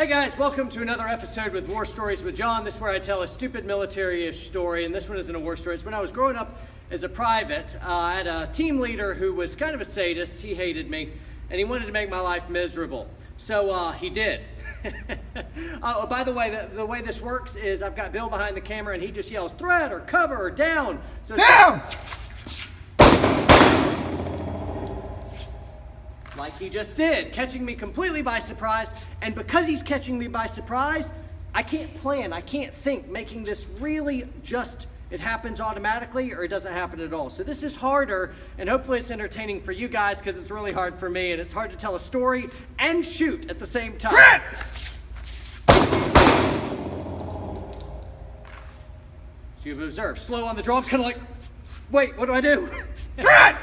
Hey guys, welcome to another episode with War Stories with John. This is where I tell a stupid military-ish story, and this one isn't a war story. It's when I was growing up as a private, I had a team leader who was kind of a sadist. He hated me, and he wanted to make my life miserable. So he did. Oh, by the way, the way this works is I've got Bill behind the camera, and he just yells threat or cover or down. So down! Like he just did, catching me completely by surprise. And because he's catching me by surprise, I can't plan, I can't think, making this really just, it happens automatically or it doesn't happen at all. So this is harder, and hopefully it's entertaining for you guys because it's really hard for me, and it's hard to tell a story and shoot at the same time. Threat! So you've observed, slow on the draw, I'm kind of like, wait, what do I do? Threat!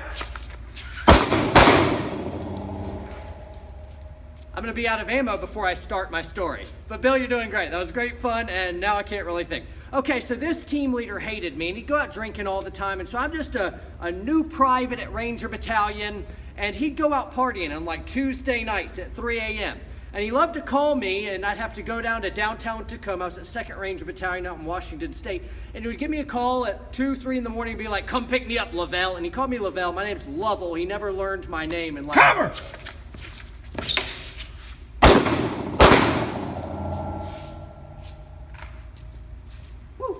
I'm gonna be out of ammo before I start my story. But Bill, you're doing great. That was great fun, and now I can't really think. Okay, so this team leader hated me, and he'd go out drinking all the time, and so I'm just a new private at Ranger Battalion, and he'd go out partying on like Tuesday nights at 3 a.m. And he loved to call me, and I'd have to go down to downtown Tacoma. I was at 2nd Ranger Battalion out in Washington State, and he would give me a call at 2, 3 in the morning and be like, come pick me up, Lovell. And he called me Lovell. My name's Lovell. He never learned my name in life. Cover!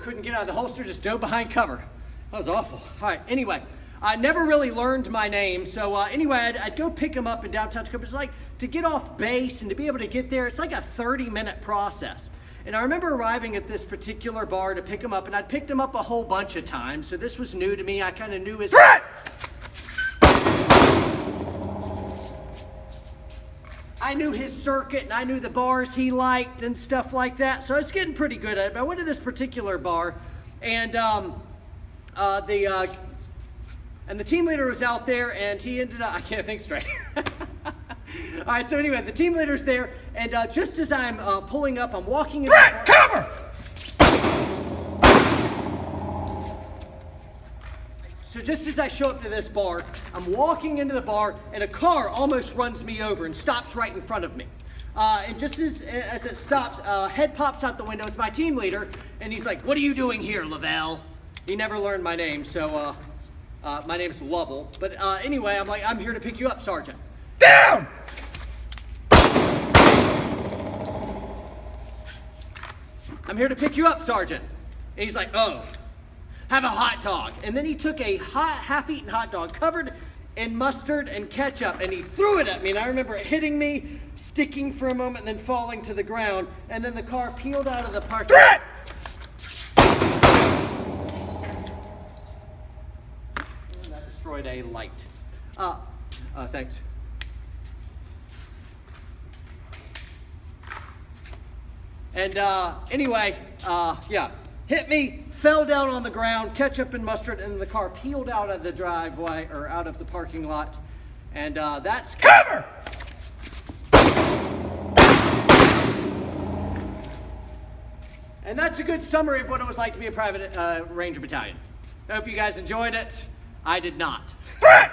Couldn't get out of the holster, just dove behind cover. That was awful. All right, anyway, I never really learned my name, so anyway, I'd go pick him up in downtown Tacoma. It's like, to get off base and to be able to get there, it's like a 30-minute process. And I remember arriving at this particular bar to pick him up, and I'd picked him up a whole bunch of times, so this was new to me. I kind of knew his... Threat! I knew his circuit, and I knew the bars he liked and stuff like that, so I was getting pretty good at it. But I went to this particular bar, and the team leader was out there, and he ended up, I can't think straight. All right, so anyway, the team leader's there, and just as I'm pulling up, I'm walking in. Threat! Cover! So just as I show up to this bar, I'm walking into the bar, and a car almost runs me over and stops right in front of me. And just as it stops, head pops out the window. It's my team leader, and he's like, what are you doing here, Lovell? He never learned my name, so my name's Lovell. But anyway, I'm like, I'm here to pick you up, Sergeant. Down! I'm here to pick you up, Sergeant. And he's like, oh. Have a hot dog. And then he took a half-eaten hot dog covered in mustard and ketchup, and he threw it at me. And I remember it hitting me, sticking for a moment, and then falling to the ground. And then the car peeled out of the parking lot. And that destroyed a light. Thanks. And anyway, yeah, hit me. Fell down on the ground, ketchup and mustard, and the car peeled out of the driveway, or out of the parking lot. And that's... Cover! And that's a good summary of what it was like to be a private Ranger Battalion. I hope you guys enjoyed it. I did not. Threat!